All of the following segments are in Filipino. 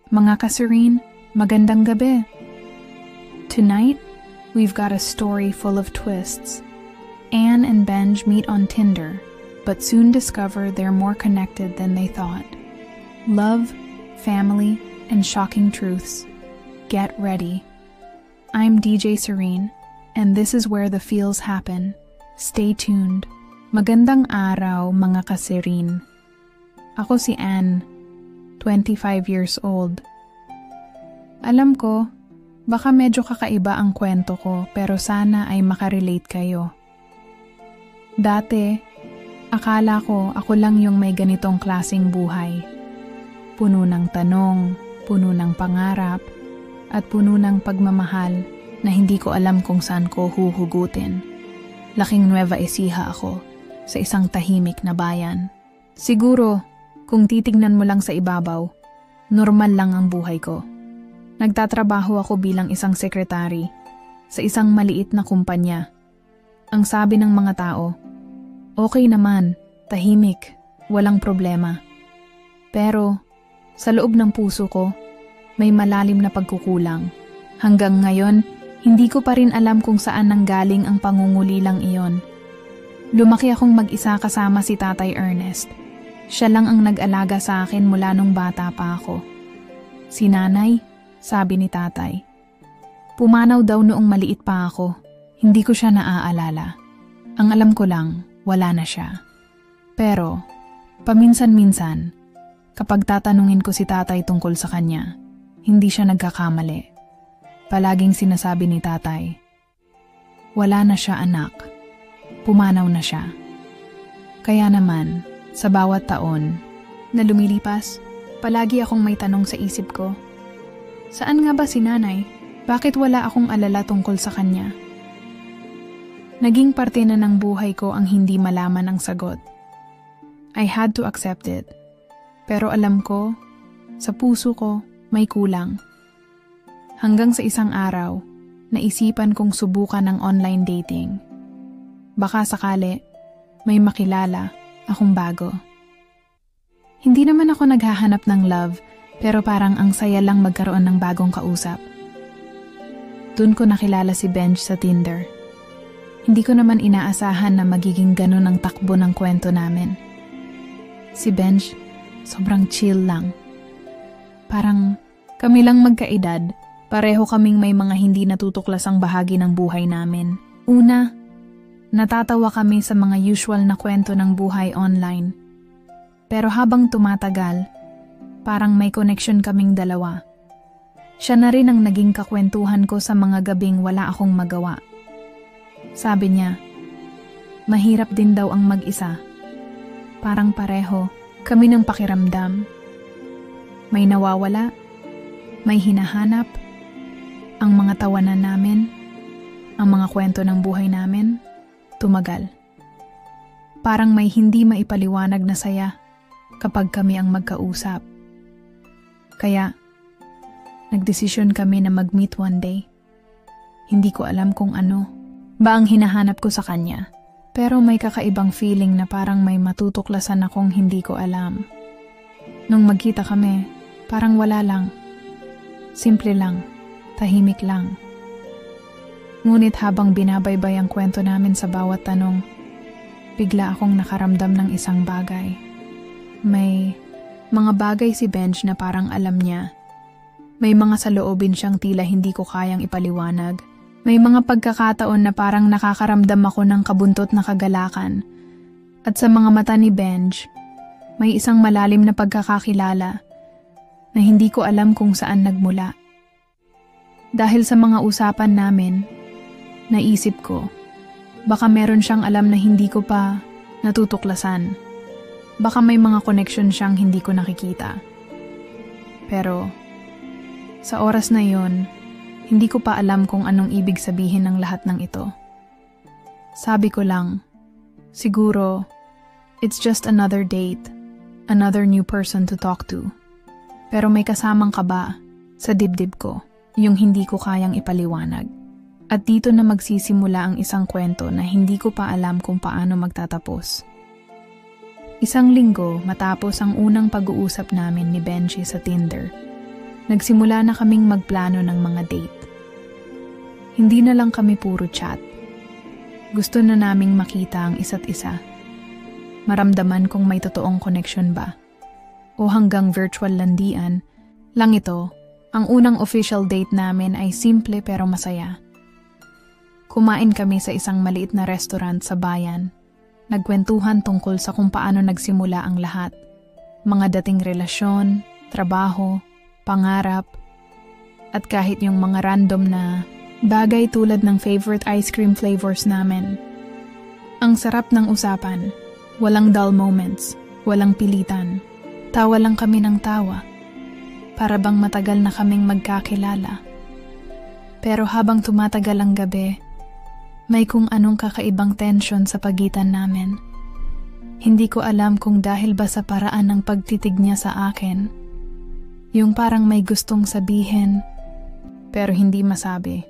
Mga ka-Serene, magandang gabi. Tonight, we've got a story full of twists. Anne and Benj meet on Tinder, but soon discover they're more connected than they thought. Love, family, and shocking truths. Get ready. I'm DJ Serene, and this is where the feels happen. Stay tuned. Magandang araw, mga ka-Serene. Ako si Anne, 25 years old. Alam ko, baka medyo kakaiba ang kwento ko pero sana ay makarelate kayo. Dati, akala ko ako lang yung may ganitong klaseng buhay. Puno ng tanong, puno ng pangarap, at puno ng pagmamahal na hindi ko alam kung saan ko huhugutin. Laking Nueva Ecija ako sa isang tahimik na bayan. Siguro, kung titignan mo lang sa ibabaw, normal lang ang buhay ko. Nagtatrabaho ako bilang isang sekretary sa isang maliit na kumpanya. Ang sabi ng mga tao, okay naman, tahimik, walang problema. Pero sa loob ng puso ko, may malalim na pagkukulang. Hanggang ngayon, hindi ko pa rin alam kung saan nanggaling ang pangungulilang iyon. Lumaki akong mag-isa kasama si Tatay Ernest. Siya lang ang nag-alaga sa akin mula nung bata pa ako. Si Nanay, sabi ni Tatay. Pumanaw daw noong maliit pa ako. Hindi ko siya naaalala. Ang alam ko lang, wala na siya. Pero, paminsan-minsan, kapag tatanungin ko si Tatay tungkol sa kanya, hindi siya nagkakamali. Palaging sinasabi ni Tatay, wala na siya anak. Pumanaw na siya. Kaya naman, sa bawat taon na lumilipas, palagi akong may tanong sa isip ko. Saan nga ba si Nanay? Bakit wala akong alala tungkol sa kanya? Naging parte na ng buhay ko ang hindi malaman ang sagot. I had to accept it. Pero alam ko, sa puso ko, may kulang. Hanggang sa isang araw, naisipan kong subukan ng online dating. Baka sakali, may makilala akong bago. Hindi naman ako naghahanap ng love, pero parang ang saya lang magkaroon ng bagong kausap. Doon ko nakilala si Benj sa Tinder. Hindi ko naman inaasahan na magiging ganun ang takbo ng kwento namin. Si Benj, sobrang chill lang. Parang kami lang magkaedad, pareho kaming may mga hindi natutuklasang bahagi ng buhay namin. Una, natatawa kami sa mga usual na kwento ng buhay online. Pero habang tumatagal, parang may connection kaming dalawa. Siya na rin ang naging kakwentuhan ko sa mga gabing wala akong magawa. Sabi niya, mahirap din daw ang mag-isa. Parang pareho, kami ng pakiramdam. May nawawala, may hinahanap, ang mga tawanan namin, ang mga kwento ng buhay namin, tumagal. Parang may hindi maipaliwanag na saya kapag kami ang magkausap. Kaya, nagdesisyon kami na mag-meet one day. Hindi ko alam kung ano ba ang hinahanap ko sa kanya. Pero may kakaibang feeling na parang may matutuklasan akong hindi ko alam. Nung magkita kami, parang wala lang. Simple lang, tahimik lang. Ngunit habang binabaybay ang kwento namin sa bawat tanong, bigla akong nakaramdam ng isang bagay. May mga bagay si Benj na parang alam niya. May mga saloobin siyang tila hindi ko kayang ipaliwanag. May mga pagkakataon na parang nakakaramdam ako ng kabuntot na kagalakan. At sa mga mata ni Benj, may isang malalim na pagkakakilala na hindi ko alam kung saan nagmula. Dahil sa mga usapan namin, naisip ko, baka meron siyang alam na hindi ko pa natutuklasan. Baka may mga connection siyang hindi ko nakikita. Pero, sa oras na yon, hindi ko pa alam kung anong ibig sabihin ng lahat ng ito. Sabi ko lang, siguro, it's just another date, another new person to talk to. Pero may kasamang kaba sa dibdib ko, yung hindi ko kayang ipaliwanag. At dito na magsisimula ang isang kwento na hindi ko pa alam kung paano magtatapos. Isang linggo matapos ang unang pag-uusap namin ni Benji sa Tinder, Nagsimula na kaming magplano ng mga date. Hindi na lang kami puro chat. Gusto na naming makita ang isa't isa. Maramdaman kung may totoong connection ba. O hanggang virtual landian, lang ito, ang unang official date namin ay simple pero masaya. Kumain kami sa isang maliit na restaurant sa bayan. Nagkwentuhan tungkol sa kung paano nagsimula ang lahat. Mga dating relasyon, trabaho, pangarap, at kahit yung mga random na bagay tulad ng favorite ice cream flavors namin. Ang sarap ng usapan, walang dull moments, walang pilitan. Tawa lang kami ng tawa, para bang matagal na kaming magkakilala. Pero habang tumatagal ang gabi, may kung anong kakaibang tension sa pagitan namin. Hindi ko alam kung dahil ba sa paraan ng pagtitig niya sa akin, yung parang may gustong sabihin, pero hindi masabi.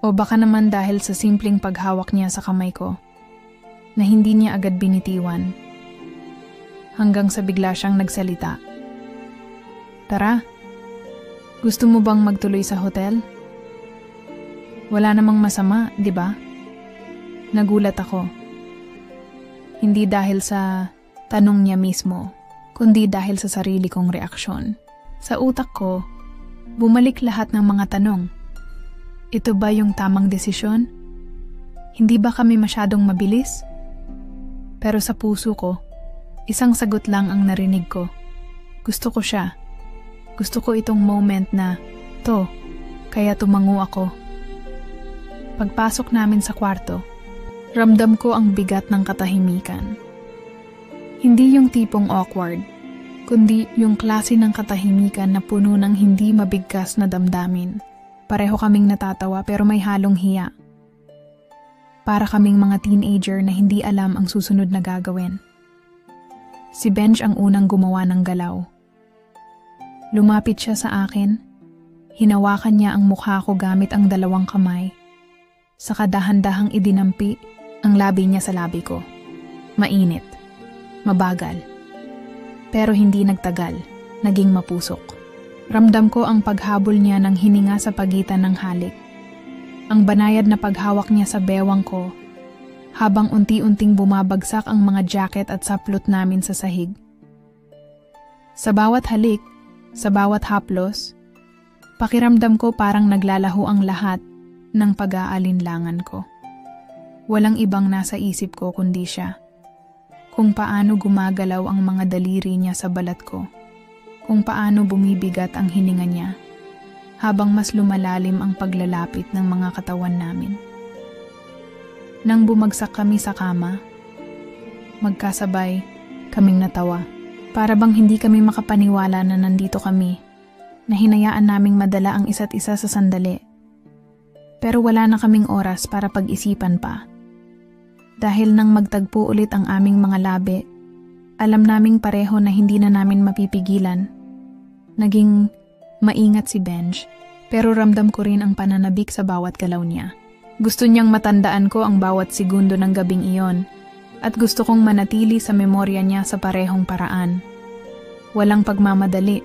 O baka naman dahil sa simpleng paghawak niya sa kamay ko, na hindi niya agad binitiwan. Hanggang sa bigla siyang nagsalita. Tara, gusto mo bang magtuloy sa hotel? Wala namang masama, di ba? Nagulat ako. Hindi dahil sa tanong niya mismo, kundi dahil sa sarili kong reaksyon. Sa utak ko, bumalik lahat ng mga tanong. Ito ba yung tamang desisyon? Hindi ba kami masyadong mabilis? Pero sa puso ko, isang sagot lang ang narinig ko. Gusto ko siya. Gusto ko itong moment na, kaya tumango ako. Pagpasok namin sa kwarto, ramdam ko ang bigat ng katahimikan. Hindi yung tipong awkward, kundi yung klase ng katahimikan na puno ng hindi mabigkas na damdamin. Pareho kaming natatawa pero may halong hiya. Para kaming mga teenager na hindi alam ang susunod na gagawin. Si Benj ang unang gumawa ng galaw. Lumapit siya sa akin, hinawakan niya ang mukha ko gamit ang dalawang kamay. Saka dahan-dahang idinampi ang labi niya sa labi ko. Mainit, mabagal, pero hindi nagtagal, naging mapusok. Ramdam ko ang paghabol niya ng hininga sa pagitan ng halik. Ang banayad na paghawak niya sa bewang ko, habang unti-unting bumabagsak ang mga jacket at saplot namin sa sahig. Sa bawat halik, sa bawat haplos, pakiramdam ko parang naglalaho ang lahat ng pag-aalinlangan ko. Walang ibang nasa isip ko kundi siya. Kung paano gumagalaw ang mga daliri niya sa balat ko. Kung paano bumibigat ang hininga niya. Habang mas lumalalim ang paglalapit ng mga katawan namin. Nang bumagsak kami sa kama, magkasabay kaming natawa. Para bang hindi kami makapaniwala na nandito kami, na hinayaan naming madala ang isa't isa sa sandali. Pero wala na kaming oras para pag-isipan pa. Dahil nang magtagpo ulit ang aming mga labi, alam naming pareho na hindi na namin mapipigilan. Naging maingat si Benj, pero ramdam ko rin ang pananabik sa bawat galaw niya. Gusto niyang matandaan ko ang bawat segundo ng gabing iyon, at gusto kong manatili sa memorya niya sa parehong paraan. Walang pagmamadali.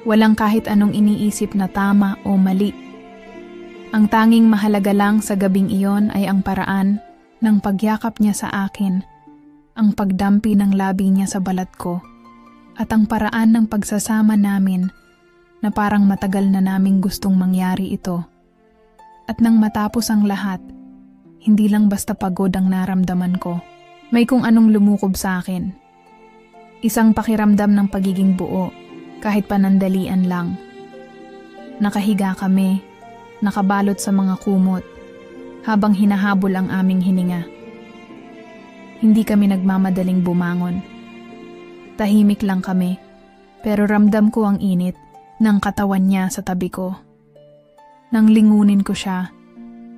Walang kahit anong iniisip na tama o mali. Ang tanging mahalaga lang sa gabing iyon ay ang paraan ng pagyakap niya sa akin, ang pagdampi ng labi niya sa balat ko, at ang paraan ng pagsasama namin na parang matagal na naming gustong mangyari ito. At nang matapos ang lahat, hindi lang basta pagod ang naramdaman ko. May kung anong lumukob sa akin. Isang pakiramdam ng pagiging buo, kahit panandalian lang. Nakahiga kami, nakabalot sa mga kumot, habang hinahabol ang aming hininga. Hindi kami nagmamadaling bumangon. Tahimik lang kami, pero ramdam ko ang init ng katawan niya sa tabi ko. Nang lingunin ko siya,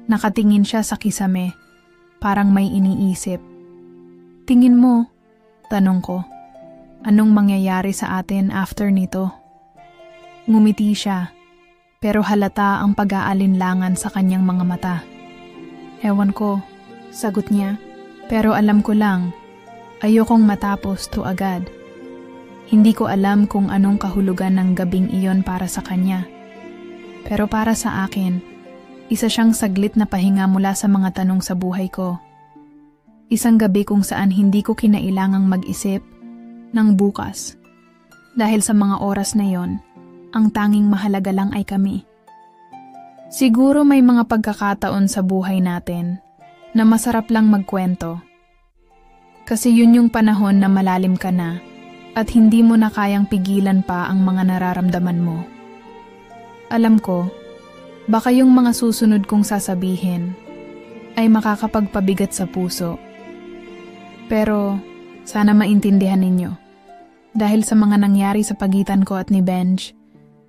nakatingin siya sa kisame, parang may iniisip. Tingin mo, tanong ko, anong mangyayari sa atin after nito? Ngumiti siya, pero halata ang pag-aalinlangan sa kanyang mga mata. Ewan ko, sagot niya, pero alam ko lang, ayokong matapos to agad. Hindi ko alam kung anong kahulugan ng gabing iyon para sa kanya. Pero para sa akin, isa siyang saglit na pahinga mula sa mga tanong sa buhay ko. Isang gabi kung saan hindi ko kinailangang mag-isip ng bukas. Dahil sa mga oras na yon, ang tanging mahalaga lang ay kami. Siguro may mga pagkakataon sa buhay natin na masarap lang magkwento. Kasi yun yung panahon na malalim ka na at hindi mo na kayang pigilan pa ang mga nararamdaman mo. Alam ko, baka yung mga susunod kong sasabihin ay makakapagpabigat sa puso. Pero sana maintindihan ninyo. Dahil sa mga nangyari sa pagitan ko at ni Benj,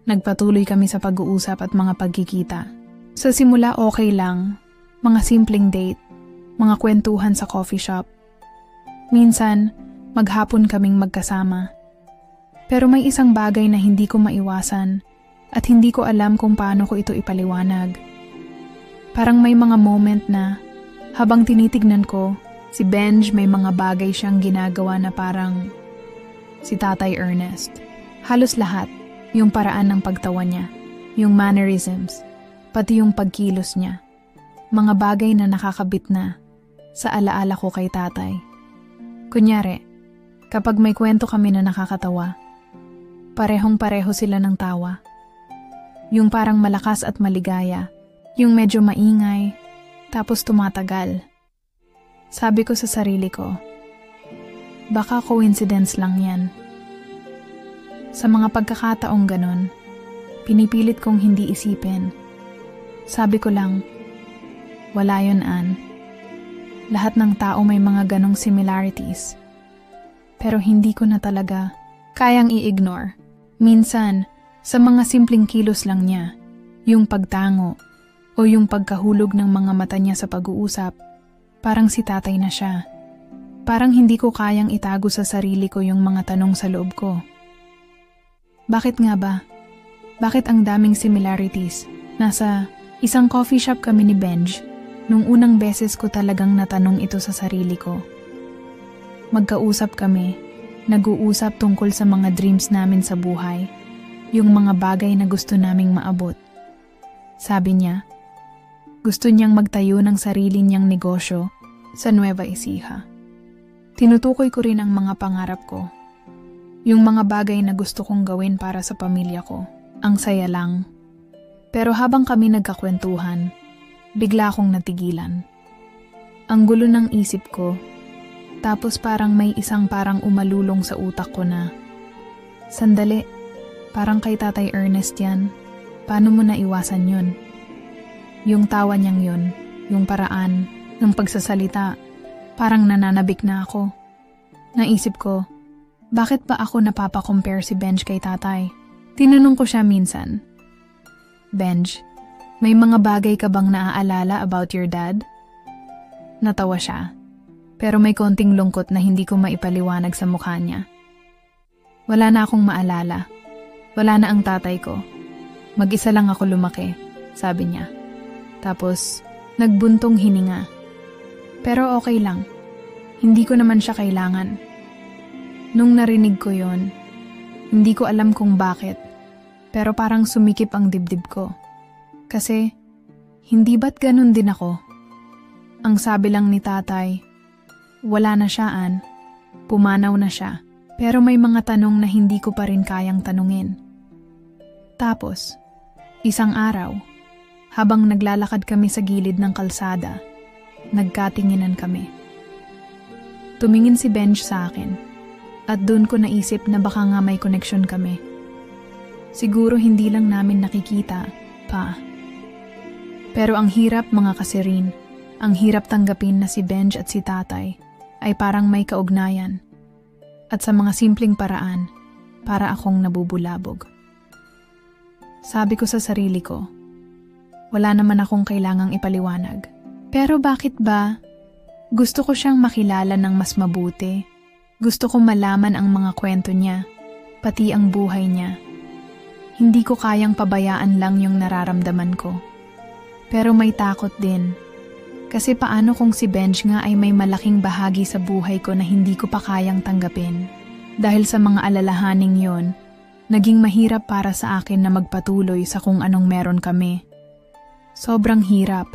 nagpatuloy kami sa pag-uusap at mga pagkikita. Sa simula okay lang, mga simpleng date, mga kwentuhan sa coffee shop. Minsan, maghapon kaming magkasama. Pero may isang bagay na hindi ko maiwasan at hindi ko alam kung paano ko ito ipaliwanag. Parang may mga moment na, habang tinitignan ko, si Benj may mga bagay siyang ginagawa na parang si Tatay Ernest. Halos lahat, yung paraan ng pagtawa niya, yung mannerisms, pati yung pagkilos niya. Mga bagay na nakakabit na sa alaala ko kay tatay. Kunyari, kapag may kwento kami na nakakatawa, parehong-pareho sila ng tawa. Yung parang malakas at maligaya, yung medyo maingay, tapos tumatagal. Sabi ko sa sarili ko, baka coincidence lang yan. Sa mga pagkakataong ganon, pinipilit kong hindi isipin. Sabi ko lang, wala yun, Ann. Lahat ng tao may mga ganong similarities. Pero hindi ko na talaga kayang i-ignore. Minsan, sa mga simpleng kilos lang niya, yung pagtango o yung pagkahulog ng mga mata niya sa pag-uusap, parang si tatay na siya. Parang hindi ko kayang itago sa sarili ko yung mga tanong sa loob ko. Bakit nga ba? Bakit ang daming similarities? Nasa isang coffee shop kami ni Benj nung unang beses ko talagang natanong ito sa sarili ko. Magkausap kami, nag-uusap tungkol sa mga dreams namin sa buhay, yung mga bagay na gusto naming maabot. Sabi niya, gusto niyang magtayo ng sarili niyang negosyo sa Nueva Ecija. Tinutukoy ko rin ang mga pangarap ko. Yung mga bagay na gusto kong gawin para sa pamilya ko. Ang saya lang. Pero habang kami nagkakwentuhan, bigla akong natigilan. Ang gulo ng isip ko, tapos parang may isang parang umalulong sa utak ko na, sandali, parang kay Tatay Ernest yan. Paano mo naiwasan yun? Yung tawa niyang yun, yung paraan, ng pagsasalita, parang nananabik na ako. Naisip ko, bakit ba ako napapakompare si Benj kay tatay? Tinanong ko siya minsan, Benj, may mga bagay ka bang naaalala about your dad? Natawa siya, pero may konting lungkot na hindi ko maipaliwanag sa mukha niya. Wala na akong maalala. Wala na ang tatay ko. Mag-isa lang ako lumaki, sabi niya. Tapos, nagbuntong hininga. Pero okay lang. Hindi ko naman siya kailangan. Nung narinig ko yon, hindi ko alam kung bakit, pero parang sumikip ang dibdib ko. Kasi, hindi ba't ganun din ako? Ang sabi lang ni tatay, wala na siya, Ann. Pumanaw na siya. Pero may mga tanong na hindi ko pa rin kayang tanungin. Tapos, isang araw, habang naglalakad kami sa gilid ng kalsada, nagkatinginan kami. Tumingin si Benj sa akin. At doon ko naisip na baka nga may connection kami. Siguro hindi lang namin nakikita pa. Pero ang hirap mga kasirin, ang hirap tanggapin na si Benj at si tatay ay parang may kaugnayan. At sa mga simpleng paraan, para akong nabubulabog. Sabi ko sa sarili ko, wala naman akong kailangang ipaliwanag. Pero bakit ba gusto ko siyang makilala ng mas mabuti? Gusto ko malaman ang mga kwento niya, pati ang buhay niya. Hindi ko kayang pabayaan lang yung nararamdaman ko. Pero may takot din. Kasi paano kung si Benj nga ay may malaking bahagi sa buhay ko na hindi ko pa kayang tanggapin? Dahil sa mga alalahaning yon, naging mahirap para sa akin na magpatuloy sa kung anong meron kami. Sobrang hirap.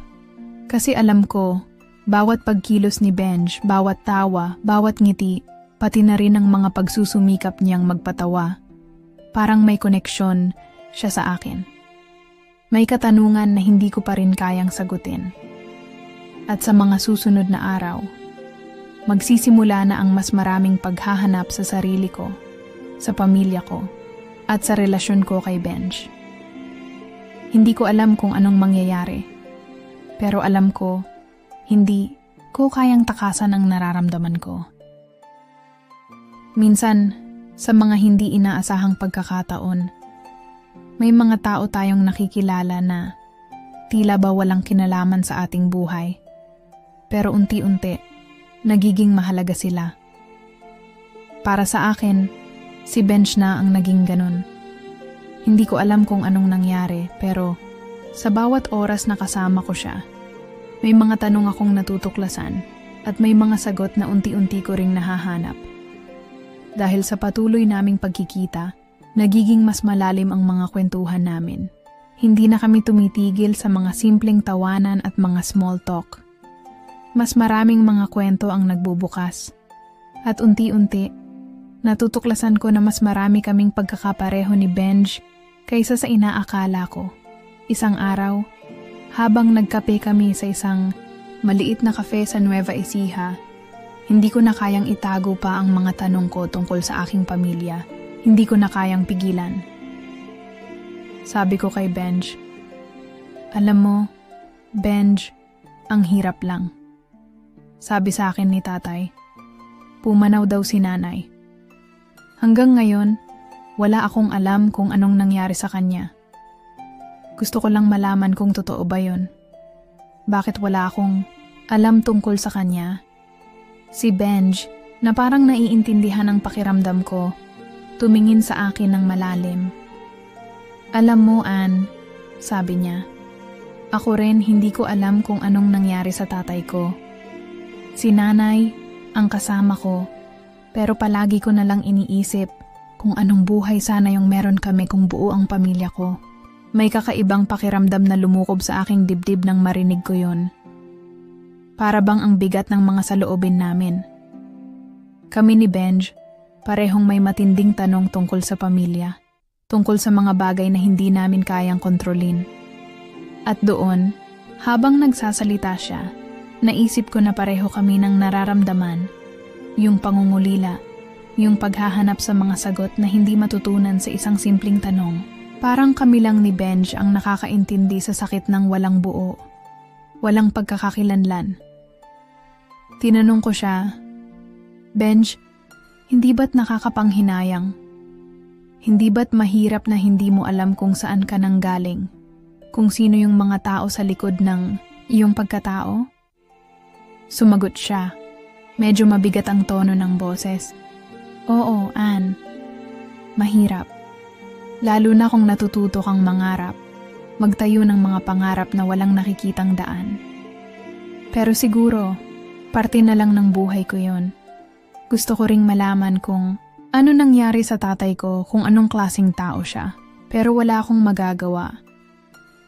Kasi alam ko, bawat pagkilos ni Benj, bawat tawa, bawat ngiti, pati na rin ang mga pagsusumikap niyang magpatawa. Parang may koneksyon siya sa akin. May katanungan na hindi ko pa rin kayang sagutin. At sa mga susunod na araw, magsisimula na ang mas maraming paghahanap sa sarili ko, sa pamilya ko, at sa relasyon ko kay Benj. Hindi ko alam kung anong mangyayari, pero alam ko, hindi ko kayang takasan ang nararamdaman ko. Minsan, sa mga hindi inaasahang pagkakataon, may mga tao tayong nakikilala na tila ba walang kinalaman sa ating buhay. Pero unti-unti, nagiging mahalaga sila. Para sa akin, si Benj na ang naging ganun. Hindi ko alam kung anong nangyari, pero sa bawat oras na kasama ko siya, may mga tanong akong natutuklasan at may mga sagot na unti-unti ko ring nahahanap. Dahil sa patuloy naming pagkikita, nagiging mas malalim ang mga kwentuhan namin. Hindi na kami tumitigil sa mga simpleng tawanan at mga small talk. Mas maraming mga kwento ang nagbubukas. At unti-unti, natutuklasan ko na mas marami kaming pagkakapareho ni Benj kaysa sa inaakala ko. Isang araw, habang nagkape kami sa isang maliit na kafe sa Nueva Ecija, hindi ko na kayang itago pa ang mga tanong ko tungkol sa aking pamilya. Hindi ko na kayang pigilan. Sabi ko kay Benj, "Alam mo, Benj, ang hirap lang." Sabi sa akin ni tatay, pumanaw daw si nanay. Hanggang ngayon, wala akong alam kung anong nangyari sa kanya. Gusto ko lang malaman kung totoo ba yun. Bakit wala akong alam tungkol sa kanya? Si Benj, na parang naiintindihan ang pakiramdam ko, tumingin sa akin ng malalim. "Alam mo, Ann," sabi niya, "ako rin hindi ko alam kung anong nangyari sa tatay ko. Si nanay, ang kasama ko, pero palagi ko na lang iniisip kung anong buhay sana yung meron kami kung buo ang pamilya ko. May kakaibang pakiramdam na lumukob sa aking dibdib nang marinig ko yun. Para bang ang bigat ng mga saloobin namin. Kami ni Benj, parehong may matinding tanong tungkol sa pamilya, tungkol sa mga bagay na hindi namin kayang kontrolin. At doon, habang nagsasalita siya, naisip ko na pareho kami ng nararamdaman, yung pangungulila, yung paghahanap sa mga sagot na hindi matutunan sa isang simpleng tanong. Parang kami lang ni Benj ang nakakaintindi sa sakit ng walang buo, walang pagkakakilanlan. Tinanong ko siya, "Benj, hindi ba't nakakapanghinayang? Hindi ba't mahirap na hindi mo alam kung saan ka nanggaling? Kung sino yung mga tao sa likod ng iyong pagkatao?" Sumagot siya. Medyo mabigat ang tono ng boses. "Oo, Ann. Mahirap. Lalo na kung natututo kang mangarap, magtayo ng mga pangarap na walang nakikitang daan. Pero siguro, parte na lang ng buhay ko yon. Gusto ko ring malaman kung ano nangyari sa tatay ko, kung anong klaseng tao siya. Pero wala akong magagawa.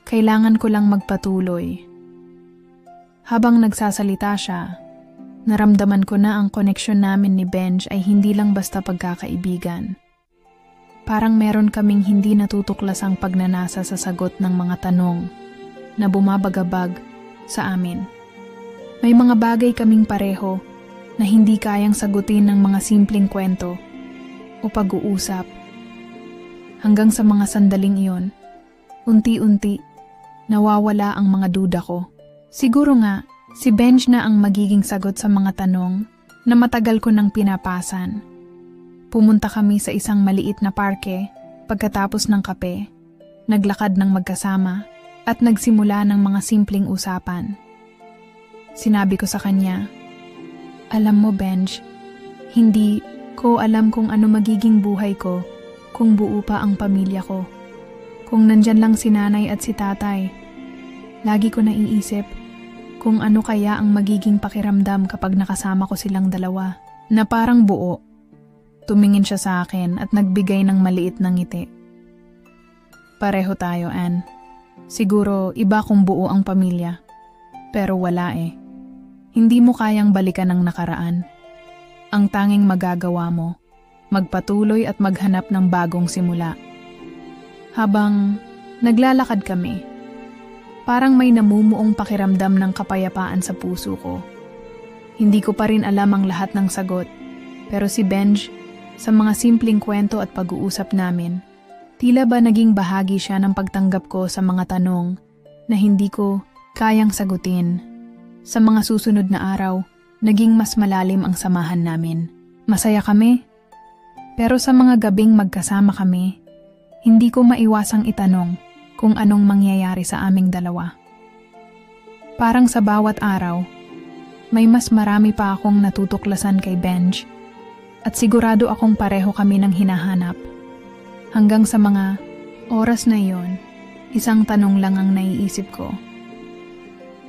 Kailangan ko lang magpatuloy." Habang nagsasalita siya, naramdaman ko na ang koneksyon namin ni Benj ay hindi lang basta pagkakaibigan. Parang meron kaming hindi natutuklasang pagnanasa sa sagot ng mga tanong na bumabagabag sa amin. May mga bagay kaming pareho na hindi kayang sagutin ng mga simpleng kwento o pag-uusap. Hanggang sa mga sandaling iyon, unti-unti, nawawala ang mga duda ko. Siguro nga, si Benj na ang magiging sagot sa mga tanong na matagal ko nang pinapasan. Pumunta kami sa isang maliit na parke pagkatapos ng kape, naglakad ng magkasama at nagsimula ng mga simpleng usapan. Sinabi ko sa kanya, "Alam mo, Benj, hindi ko alam kung ano magiging buhay ko kung buo pa ang pamilya ko. Kung nandyan lang si nanay at si tatay, lagi ko naiisip kung ano kaya ang magiging pakiramdam kapag nakasama ko silang dalawa, na parang buo. Tumingin siya sa akin at nagbigay ng maliit na ngiti. Pareho tayo, Anne. Siguro iba kung buo ang pamilya. Pero wala eh. Hindi mo kayang balikan ang nakaraan. Ang tanging magagawa mo, magpatuloy at maghanap ng bagong simula. Habang naglalakad kami, parang may namumuong pakiramdam ng kapayapaan sa puso ko. Hindi ko pa rin alam ang lahat ng sagot, pero si Benj, sa mga simpleng kwento at pag-uusap namin, tila ba naging bahagi siya ng pagtanggap ko sa mga tanong na hindi ko kayang sagutin. Sa mga susunod na araw, naging mas malalim ang samahan namin. Masaya kami, pero sa mga gabing magkasama kami, hindi ko maiwasang itanong kung anong mangyayari sa aming dalawa. Parang sa bawat araw, may mas marami pa akong natutuklasan kay Benj at sigurado akong pareho kami ng hinahanap. Hanggang sa mga oras na iyon, isang tanong lang ang naiisip ko.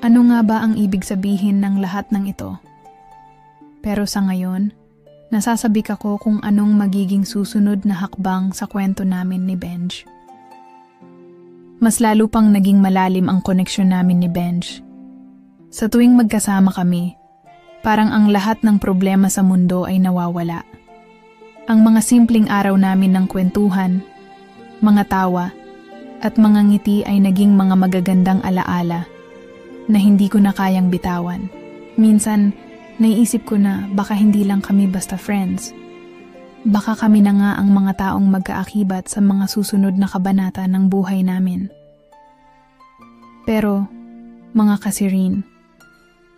Ano nga ba ang ibig sabihin ng lahat ng ito? Pero sa ngayon, nasasabik ako kung anong magiging susunod na hakbang sa kwento namin ni Benj. Mas lalo pang naging malalim ang koneksyon namin ni Benj. Sa tuwing magkasama kami, parang ang lahat ng problema sa mundo ay nawawala. Ang mga simpleng araw namin ng kwentuhan, mga tawa, at mga ngiti ay naging mga magagandang alaala na hindi ko na kayang bitawan. Minsan, naiisip ko na baka hindi lang kami basta friends. Baka kami na nga ang mga taong magkaakibat sa mga susunod na kabanata ng buhay namin. Pero, mga kasirin,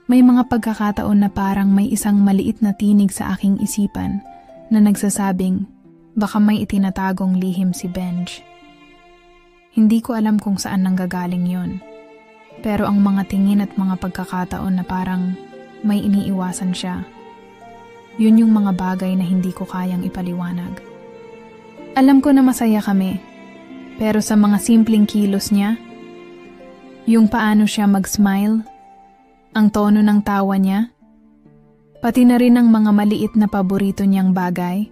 may mga pagkakataon na parang may isang maliit na tinig sa aking isipan na nagsasabing baka may itinatagong lihim si Benj. Hindi ko alam kung saan nanggagaling yon. Pero ang mga tingin at mga pagkakataon na parang may iniiwasan siya, yun yung mga bagay na hindi ko kayang ipaliwanag. Alam ko na masaya kami, pero sa mga simpleng kilos niya, yung paano siya mag-smile, ang tono ng tawa niya, pati na rin ang mga maliit na paborito niyang bagay.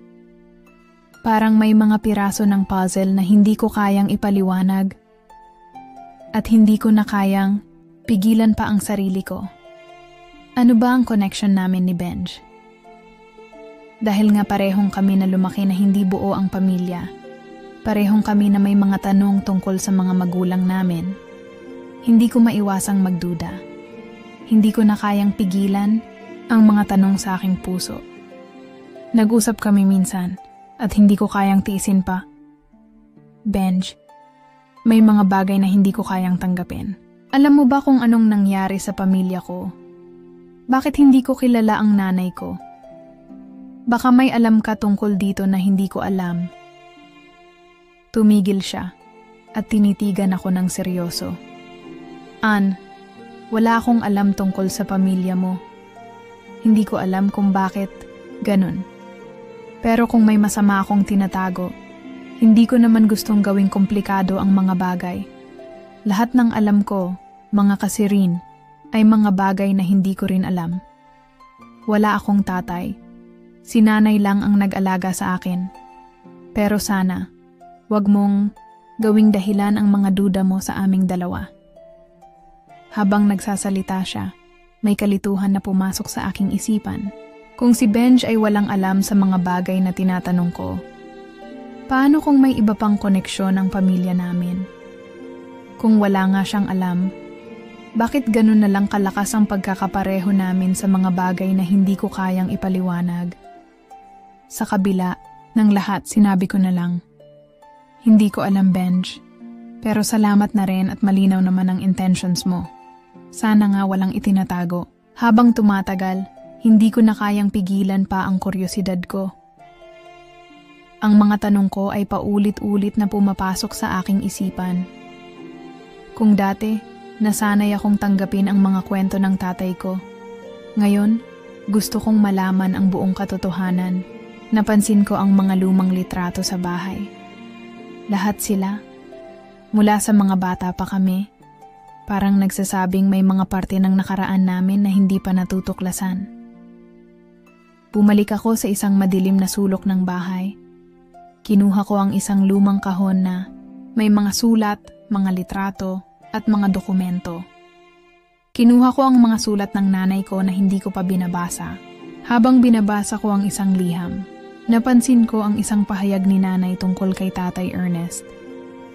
Parang may mga piraso ng puzzle na hindi ko kayang ipaliwanag at hindi ko na kayang pigilan pa ang sarili ko. Ano ba ang connection namin ni Benj? Dahil nga parehong kami na lumaki na hindi buo ang pamilya, parehong kami na may mga tanong tungkol sa mga magulang namin, hindi ko maiwasang magduda. Hindi ko na kayang pigilan ang mga tanong sa aking puso. Nag-usap kami minsan at hindi ko kayang tiisin pa. Benj, may mga bagay na hindi ko kayang tanggapin. Alam mo ba kung anong nangyari sa pamilya ko? Bakit hindi ko kilala ang nanay ko? Baka may alam ka tungkol dito na hindi ko alam. Tumigil siya at tinitigan ako ng seryoso. Ann, wala akong alam tungkol sa pamilya mo. Hindi ko alam kung bakit ganun. Pero kung may masama akong tinatago, hindi ko naman gustong gawing komplikado ang mga bagay. Lahat ng alam ko, mga kasirin, ay mga bagay na hindi ko rin alam. Wala akong tatay. Si nanay lang ang nag-alaga sa akin. Pero sana, wag mong gawing dahilan ang mga duda mo sa aming dalawa. Habang nagsasalita siya, may kalituhan na pumasok sa aking isipan. Kung si Benj ay walang alam sa mga bagay na tinatanong ko, paano kung may iba pang koneksyon ang pamilya namin? Kung wala nga siyang alam, bakit ganun na lang kalakas ang pagkakapareho namin sa mga bagay na hindi ko kayang ipaliwanag? Sa kabila ng lahat, sinabi ko na lang, hindi ko alam, Benj, pero salamat na rin at malinaw naman ang intentions mo. Sana nga walang itinatago. Habang tumatagal, hindi ko na kayang pigilan pa ang kuryosidad ko. Ang mga tanong ko ay paulit-ulit na pumapasok sa aking isipan. Kung dati, nasanay akong tanggapin ang mga kwento ng tatay ko. Ngayon, gusto kong malaman ang buong katotohanan. Napansin ko ang mga lumang litrato sa bahay. Lahat sila, mula sa mga bata pa kami, parang nagsasabing may mga parte ng nakaraan namin na hindi pa natutuklasan. Bumalik ako sa isang madilim na sulok ng bahay. Kinuha ko ang isang lumang kahon na may mga sulat, mga litrato, at mga dokumento. Kinuha ko ang mga sulat ng nanay ko na hindi ko pa binabasa. Habang binabasa ko ang isang liham, napansin ko ang isang pahayag ni nanay tungkol kay Tatay Ernest.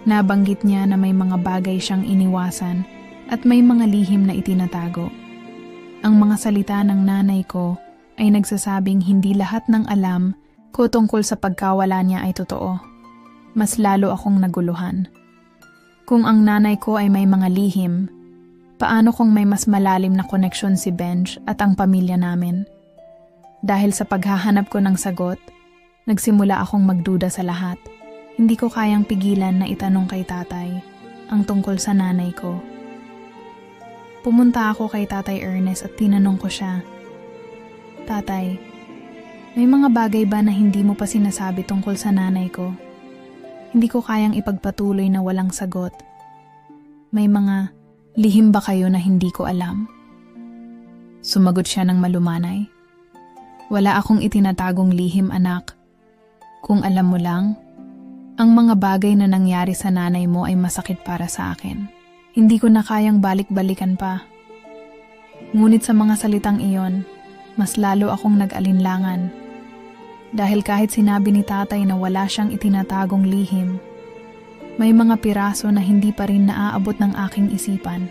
Nabanggit niya na may mga bagay siyang iniwasan at may mga lihim na itinatago. Ang mga salita ng nanay ko ay nagsasabing hindi lahat ng alam ko tungkol sa pagkawala niya ay totoo. Mas lalo akong naguluhan. Kung ang nanay ko ay may mga lihim, paano kung may mas malalim na koneksyon si Benj at ang pamilya namin? Dahil sa paghahanap ko ng sagot, nagsimula akong magduda sa lahat. Hindi ko kayang pigilan na itanong kay tatay ang tungkol sa nanay ko. Pumunta ako kay Tatay Ernest at tinanong ko siya, "Tatay, may mga bagay ba na hindi mo pa sinasabi tungkol sa nanay ko? Hindi ko kayang ipagpatuloy na walang sagot. May mga lihim ba kayo na hindi ko alam?" Sumagot siya ng malumanay, "Wala akong itinatagong lihim, anak. Kung alam mo lang, ang mga bagay na nangyari sa nanay mo ay masakit para sa akin. Hindi ko na kayang balik-balikan pa. Ngunit sa mga salitang iyon, mas lalo akong nag-alinlangan. Dahil kahit sinabi ni tatay na wala siyang itinatagong lihim, may mga piraso na hindi pa rin naaabot ng aking isipan.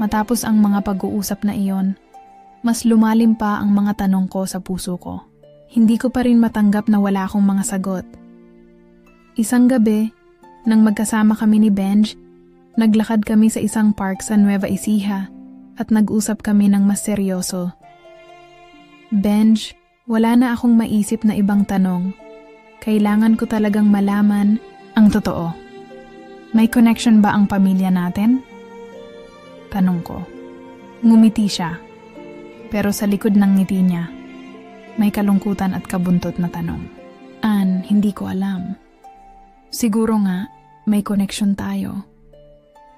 Matapos ang mga pag-uusap na iyon, mas lumalim pa ang mga tanong ko sa puso ko. Hindi ko pa rin matanggap na wala akong mga sagot. Isang gabi, nang magkasama kami ni Benj, naglakad kami sa isang park sa Nueva Ecija at nag-usap kami ng mas seryoso. "Benj, wala na akong maisip na ibang tanong. Kailangan ko talagang malaman ang totoo. May connection ba ang pamilya natin?" Tanong ko. Ngumiti siya. Pero sa likod ng ngiti niya, may kalungkutan at kabuntot na tanong. "Ann, hindi ko alam. Siguro nga, may connection tayo.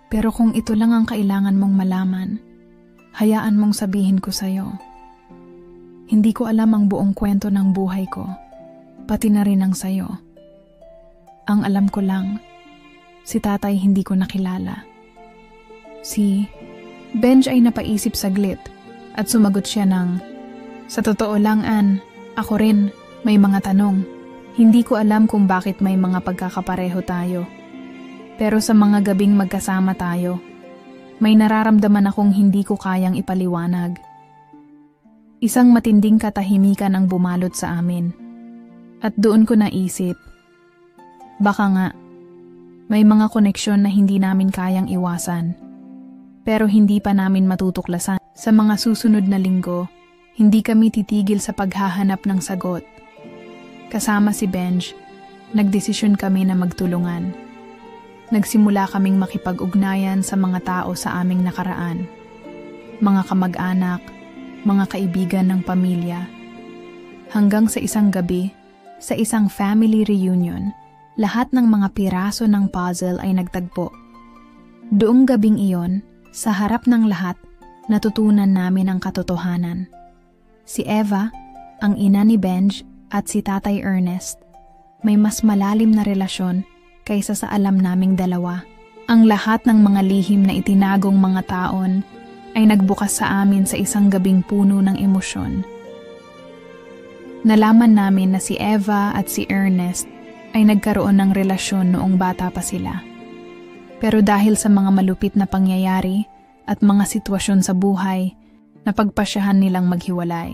Pero kung ito lang ang kailangan mong malaman, hayaan mong sabihin ko sa'yo. Hindi ko alam ang buong kwento ng buhay ko, pati na rin ang sayo. Ang alam ko lang, si tatay hindi ko nakilala." Si Benj ay napaisip saglit at sumagot siya ng, "Sa totoo lang, Ann, ako rin may mga tanong. Hindi ko alam kung bakit may mga pagkakapareho tayo. Pero sa mga gabing magkasama tayo, may nararamdaman akong hindi ko kayang ipaliwanag." Isang matinding katahimikan ang bumalot sa amin. At doon ko naisip, baka nga, may mga koneksyon na hindi namin kayang iwasan. Pero hindi pa namin matutuklasan. Sa mga susunod na linggo, hindi kami titigil sa paghahanap ng sagot. Kasama si Benj, nagdesisyon kami na magtulungan. Nagsimula kaming makipag-ugnayan sa mga tao sa aming nakaraan. Mga kamag-anak, mga kaibigan ng pamilya. Hanggang sa isang gabi, sa isang family reunion, lahat ng mga piraso ng puzzle ay nagtagpo. Doong gabing iyon, sa harap ng lahat, natutunan namin ang katotohanan. Si Eva, ang ina ni Benj, at si Tatay Ernest, may mas malalim na relasyon kaysa sa alam naming dalawa. Ang lahat ng mga lihim na itinagong mga taon ay nagbukas sa amin sa isang gabing puno ng emosyon. Nalaman namin na si Eva at si Ernest ay nagkaroon ng relasyon noong bata pa sila. Pero dahil sa mga malupit na pangyayari at mga sitwasyon sa buhay, napagpasyahan nilang maghiwalay.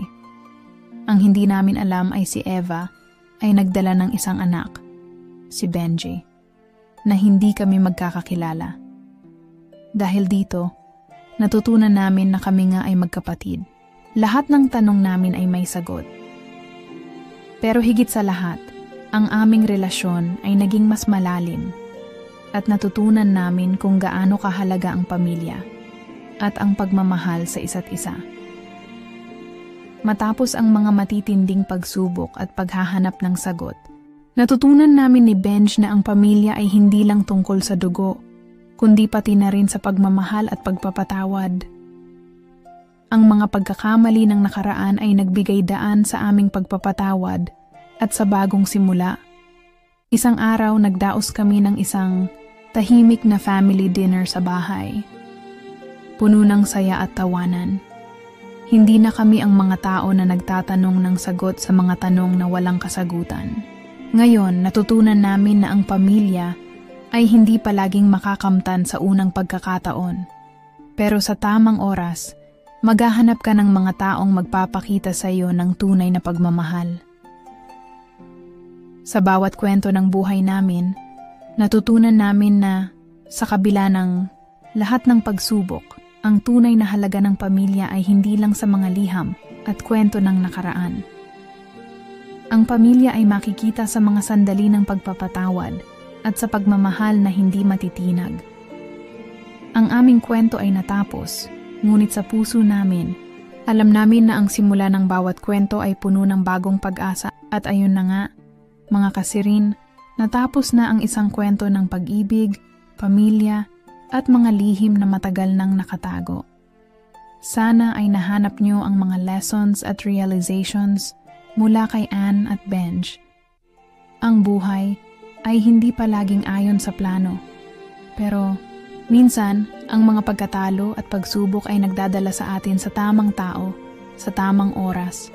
Ang hindi namin alam ay si Eva ay nagdala ng isang anak, si Benji, na hindi kami magkakakilala. Dahil dito, natutunan namin na kami nga ay magkapatid. Lahat ng tanong namin ay may sagot. Pero higit sa lahat, ang aming relasyon ay naging mas malalim at natutunan namin kung gaano kahalaga ang pamilya at ang pagmamahal sa isa't isa. Matapos ang mga matitinding pagsubok at paghahanap ng sagot, natutunan namin ni Benj na ang pamilya ay hindi lang tungkol sa dugo, kundi pati na rin sa pagmamahal at pagpapatawad. Ang mga pagkakamali ng nakaraan ay nagbigay daan sa aming pagpapatawad at sa bagong simula. Isang araw nagdaos kami ng isang tahimik na family dinner sa bahay. Puno ng saya at tawanan. Hindi na kami ang mga tao na nagtatanong ng sagot sa mga tanong na walang kasagutan. Ngayon, natutunan namin na ang pamilya ay hindi palaging makakamtan sa unang pagkakataon. Pero sa tamang oras, maghahanap ka ng mga taong magpapakita sa iyo ng tunay na pagmamahal. Sa bawat kwento ng buhay namin, natutunan namin na sa kabila ng lahat ng pagsubok, ang tunay na halaga ng pamilya ay hindi lang sa mga liham at kwento ng nakaraan. Ang pamilya ay makikita sa mga sandali ng pagpapatawad at sa pagmamahal na hindi matitinag. Ang aming kwento ay natapos, ngunit sa puso namin, alam namin na ang simula ng bawat kwento ay puno ng bagong pag-asa at ayun na nga, mga kasirin, natapos na ang isang kwento ng pag-ibig, pamilya, at mga lihim na matagal nang nakatago. Sana ay nahanap niyo ang mga lessons at realizations mula kay Anne at Benj. Ang buhay ay hindi palaging ayon sa plano, pero minsan, ang mga pagkatalo at pagsubok ay nagdadala sa atin sa tamang tao, sa tamang oras.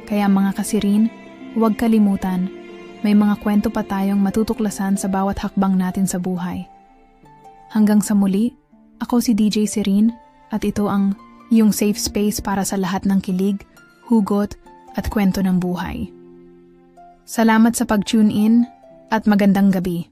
Kaya mga kasirin, huwag kalimutan, may mga kwento pa tayong matutuklasan sa bawat hakbang natin sa buhay. Hanggang sa muli, ako si DJ Sirin at ito ang iyong safe space para sa lahat ng kilig, hugot at kwento ng buhay. Salamat sa pag-tune in at magandang gabi.